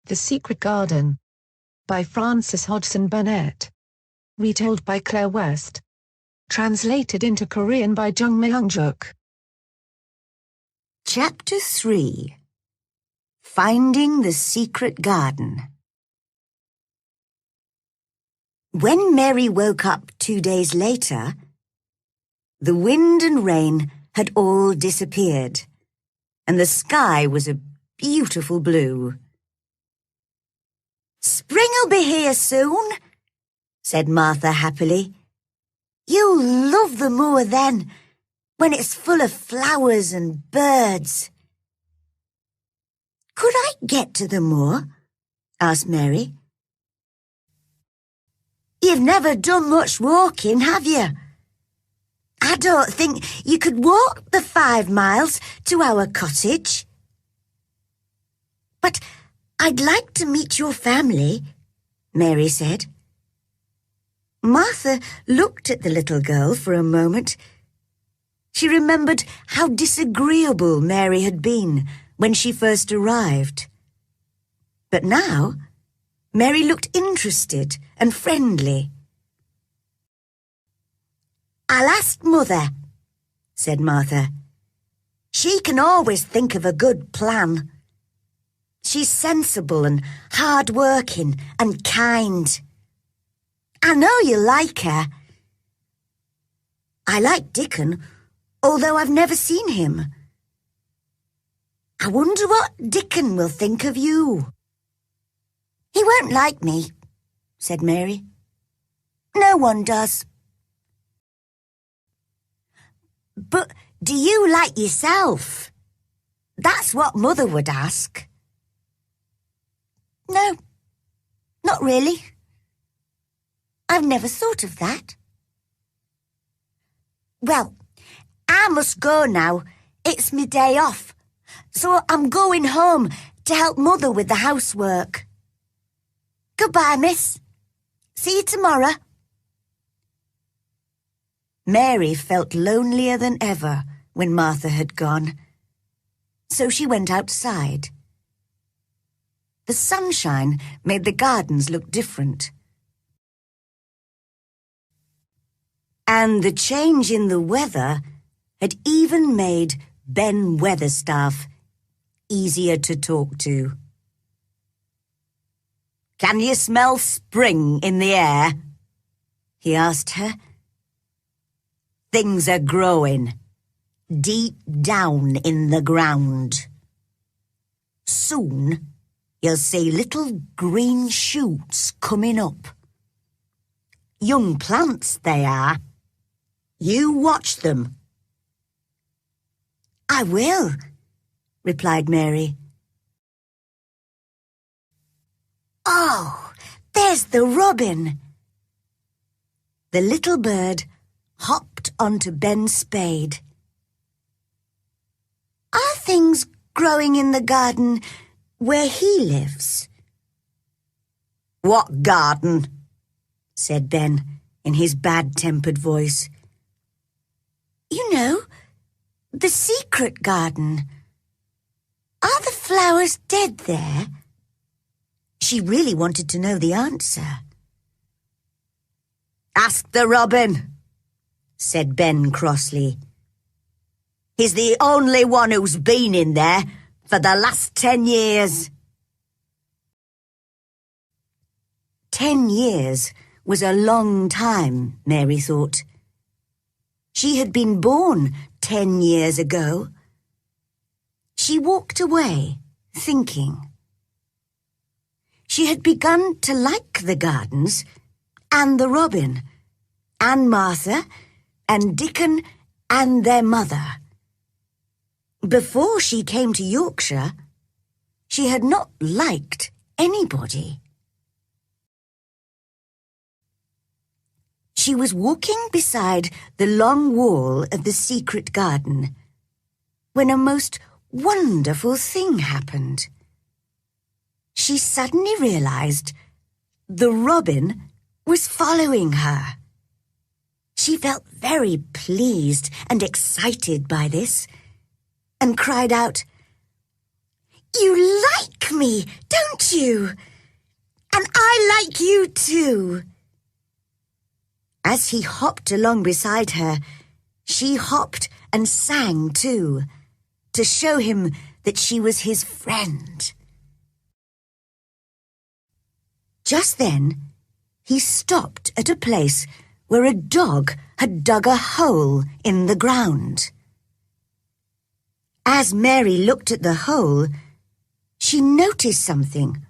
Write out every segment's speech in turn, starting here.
The Secret Garden by Frances Hodgson Burnett. Retold by Claire West. Translated into Korean by Jung Myung-juk. Chapter 3. Finding the Secret Garden. When Mary woke up 2 days later, the wind and rain had all disappeared, and the sky was a beautiful blue. "Spring'll be here soon," said Martha happily. "You'll love the moor then, when it's full of flowers and birds." "Could I get to the moor?" asked Mary. "You've never done much walking, have you? I don't think you could walk the 5 miles to our cottage." "But I'd like to meet your family," Mary said. Martha looked at the little girl for a moment. She remembered how disagreeable Mary had been when she first arrived. But now, Mary looked interested and friendly. "I'll ask Mother," said Martha. "She can always think of a good plan. She's sensible and hard-working and kind. I know you'll like her." "I like Dickon, although I've never seen him. I wonder what Dickon will think of you." "He won't like me," said Mary. "No one does." "But do you like yourself? That's what Mother would ask." "No, not really. I've never thought of that." "Well, I must go now. It's my day off, so I'm going home to help Mother with the housework. Goodbye, miss. See you tomorrow." Mary felt lonelier than ever when Martha had gone, so she went outside. The sunshine made the gardens look different. And the change in the weather had even made Ben Weatherstaff easier to talk to. "Can you smell spring in the air?" he asked her. "Things are growing, deep down in the ground. Soon, you'll see little green shoots coming up. Young plants they are. You watch them." "I will," replied Mary. "Oh, there's the robin." The little bird hopped onto Ben's spade. "Are things growing in the garden where he lives?" "What garden?" said Ben in his bad-tempered voice. "You know, the secret garden. Are the flowers dead there?" She really wanted to know the answer. "Ask the robin," said Ben crossly. "He's the only one who's been in there for the last 10 years. 10 years was a long time, Mary thought. She had been born 10 years ago. She walked away, thinking. She had begun to like the gardens, and the robin, and Martha, and Dickon, and their mother. Before she came to Yorkshire, she had not liked anybody. She was walking beside the long wall of the secret garden when a most wonderful thing happened. She suddenly realized the robin was following her. She felt very pleased and excited by this, and cried out, "You like me, don't liked you. And I like you too. As he hopped along beside her, she hopped and sang too, to show him that she was his friend. Just then, he stopped at a place where a dog had dug a hole in the ground. As Mary looked at the hole, she noticed something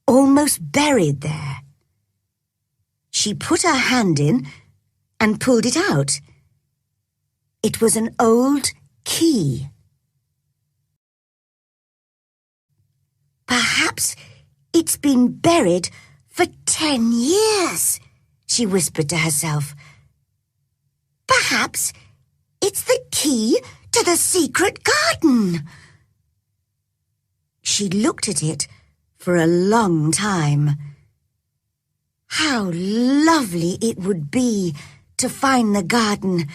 almost buried there. She put her hand in and pulled it out. It was an old key. Perhaps it's been buried for 10 years, she whispered to herself. Perhaps it's the key to the secret garden. She looked at it for a long time. How lovely it would be to find the garden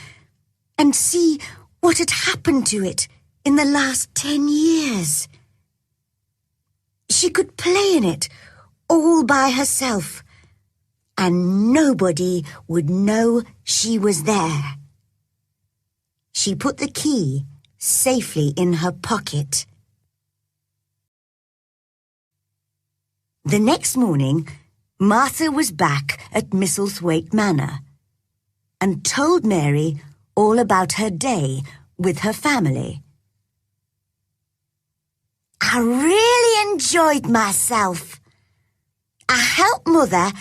and see what had happened to it in the last 10 years. She could play in it all by herself, and nobody would know she was there. She put the key safely in her pocket. The next morning, Martha was back at Misselthwaite Manor and told Mary all about her day with her family. I really enjoyed myself. I helped Mother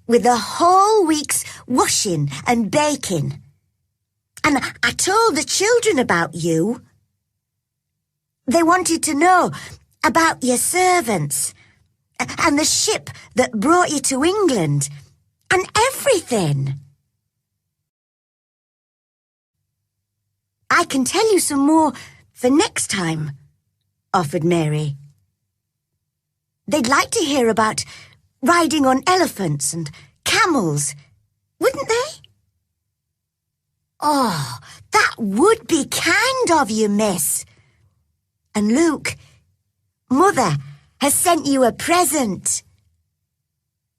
with the whole week's washing and baking. And I told the children about you. They wanted to know about your servants and the ship that brought you to England and everything. I can tell you some more for next time, offered Mary. They'd like to hear about riding on elephants and camels, wouldn't they? Oh, that would be kind of you, miss. And Luke, Mother has sent you a present.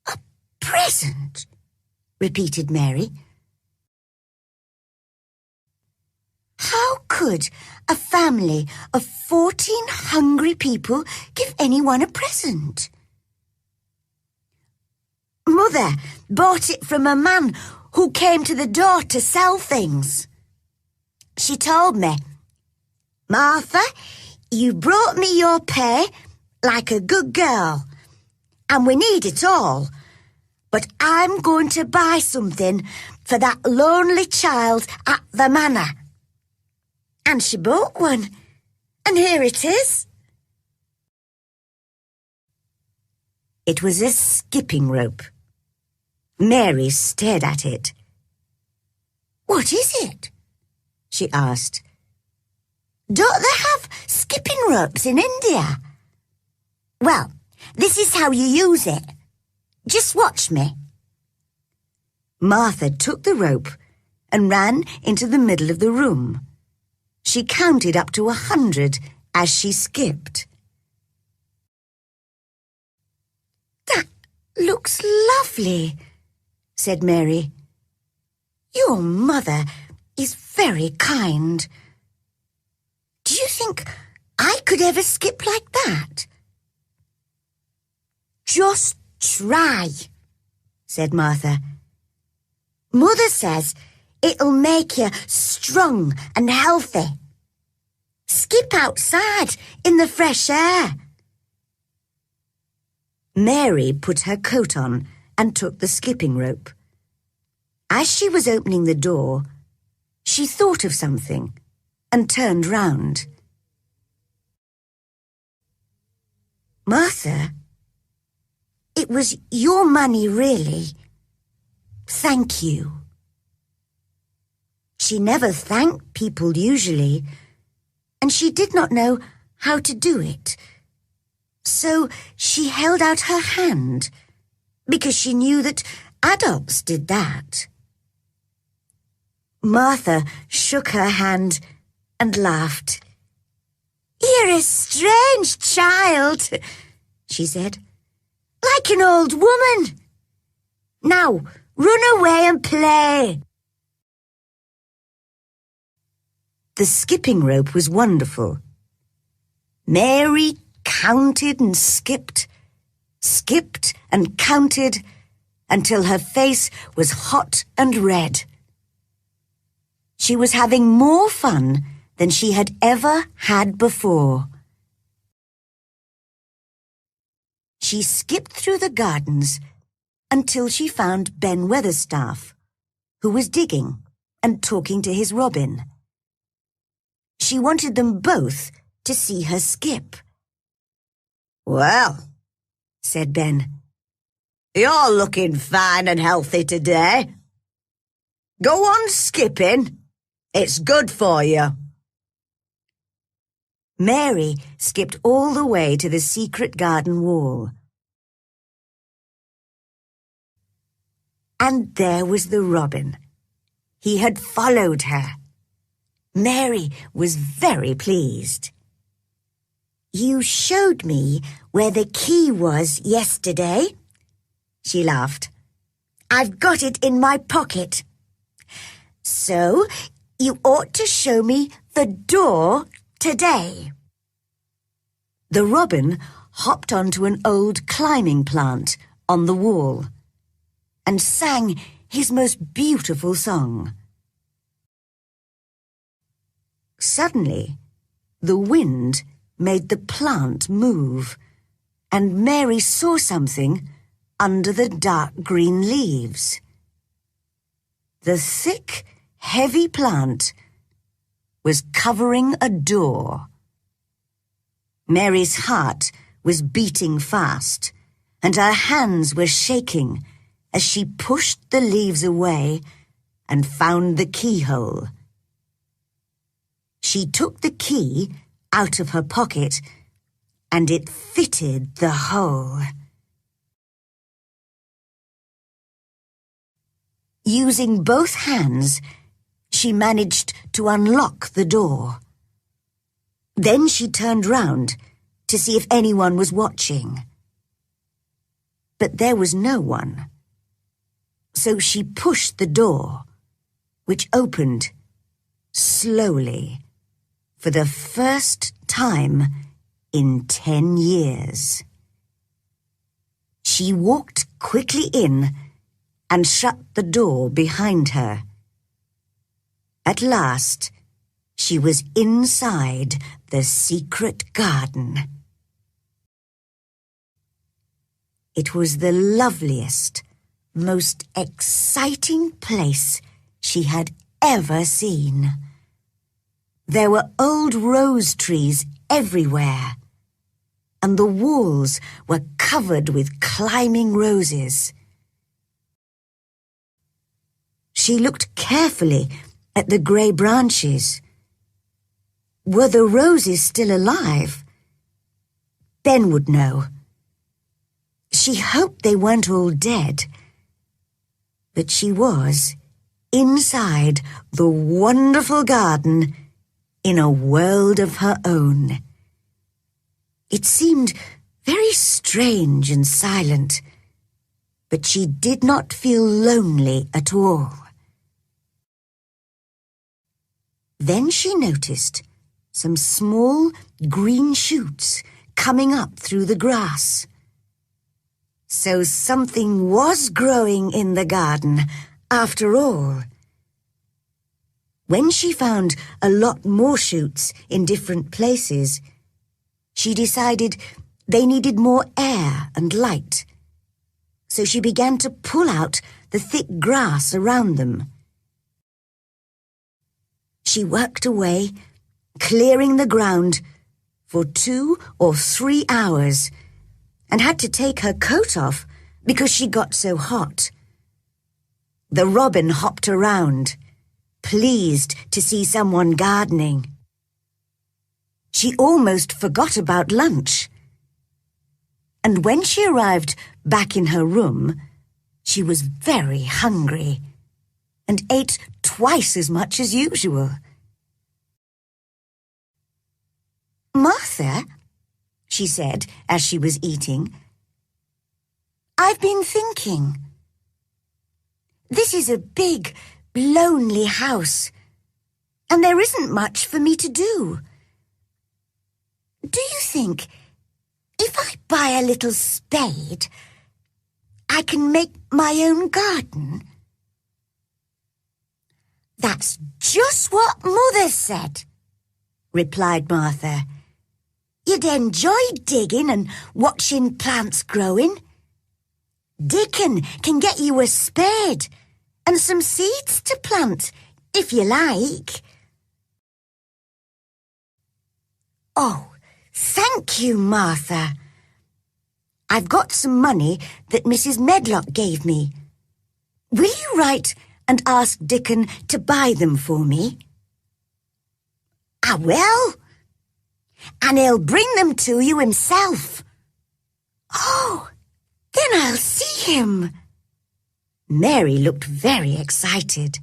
A present? Repeated Mary. How could a family of 14 hungry people give anyone a present? Mother bought it from a man who came to the door to sell things. She told me, Martha, you brought me your pay like a good girl, and we need it all. But I'm going to buy something for that lonely child at the manor. And she bought one, and here it is. It was a skipping rope. Mary stared at it. What is it? She asked. Don't they have skipping ropes in India? Well, this is how you use it. Just watch me. Martha took the rope and ran into the middle of the room. She counted up to 100 as she skipped. That looks lovely, said Mary. Your mother is very kind. Do you think I could ever skip like that? Just try, said Martha. Mother says it'll make you strong and healthy. Skip outside in the fresh air. Mary put her coat on and took the skipping rope. As she was opening the door, she thought of something and turned round. Martha, it was your money, really. Thank you. She never thanked people usually, and she did not know how to do it. So she held out her hand, because she knew that adults did that. Martha shook her hand and laughed. You're a strange child, she said. Like an old woman. Now, run away and play. The skipping rope was wonderful. Mary counted and skipped and counted until her face was hot and red. She was having more fun than she had ever had before. She skipped through the gardens until she found Ben Weatherstaff, who was digging and talking to his robin. She wanted them both to see her skip. "Well," said Ben, "you're looking fine and healthy today. Go on skipping. It's good for you." Mary skipped all the way to the secret garden wall. And there was the robin. He had followed her. Mary was very pleased. "You showed me where the key was yesterday," she laughed. "I've got it in my pocket. So you ought to show me the door today." The robin hopped onto an old climbing plant on the wall and sang his most beautiful song. Suddenly, the wind made the plant move, and Mary saw something under the dark green leaves. The thick, heavy plant was covering a door. Mary's heart was beating fast, and her hands were shaking as she pushed the leaves away and found the keyhole. She took the key out of her pocket, and it fitted the hole. Using both hands, she managed to unlock the door. Then she turned round to see if anyone was watching. But there was no one. So she pushed the door, which opened slowly for the first time in 10 years. She walked quickly in and shut the door behind her. At last, she was inside the secret garden. It was the loveliest, most exciting place she had ever seen. There were old rose trees everywhere, and the walls were covered with climbing roses. She looked carefully at the grey branches. Were the roses still alive? Ben would know. She hoped they weren't all dead. But she was inside the wonderful garden in a world of her own. It seemed very strange and silent, but she did not feel lonely at all. Then she noticed some small green shoots coming up through the grass. So something was growing in the garden, after all. When she found a lot more shoots in different places, she decided they needed more air and light. So she began to pull out the thick grass around them. She worked away, clearing the ground for 2 or 3 hours, and had to take her coat off because she got so hot. The robin hopped around, pleased to see someone gardening. She almost forgot about lunch. And when she arrived back in her room, she was very hungry and ate twice as much as usual. "Martha," she said as she was eating, I've been thinking. This is a big, lonely house, and there isn't much for me to do. Do you think if I buy a little spade, I can make my own garden? That's just what Mother said, replied Martha. You'd enjoy digging and watching plants growing. Dickon can get you a spade and some seeds to plant, if you like. Oh, thank you, Martha. I've got some money that Mrs. Medlock gave me. Will you write and ask Dickon to buy them for me? I will. And he'll bring them to you himself. Oh, then I'll see him. Mary looked very excited.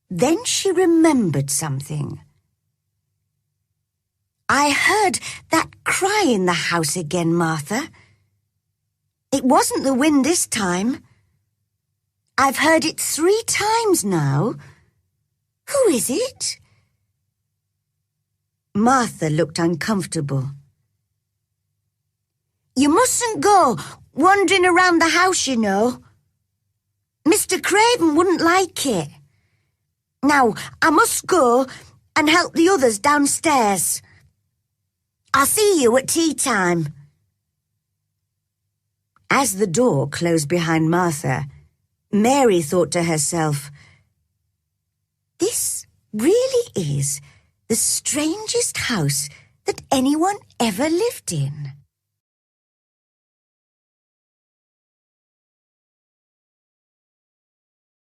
Then she remembered something. I heard that cry in the house again, Martha. It wasn't the wind this time. I've heard it 3 times now. Who is it? Martha looked uncomfortable. You mustn't go wandering around the house, you know. Mr. Craven wouldn't like it. Now, I must go and help the others downstairs. I'll see you at tea time. As the door closed behind Martha, Mary thought to herself, this really is the strangest house that anyone ever lived in.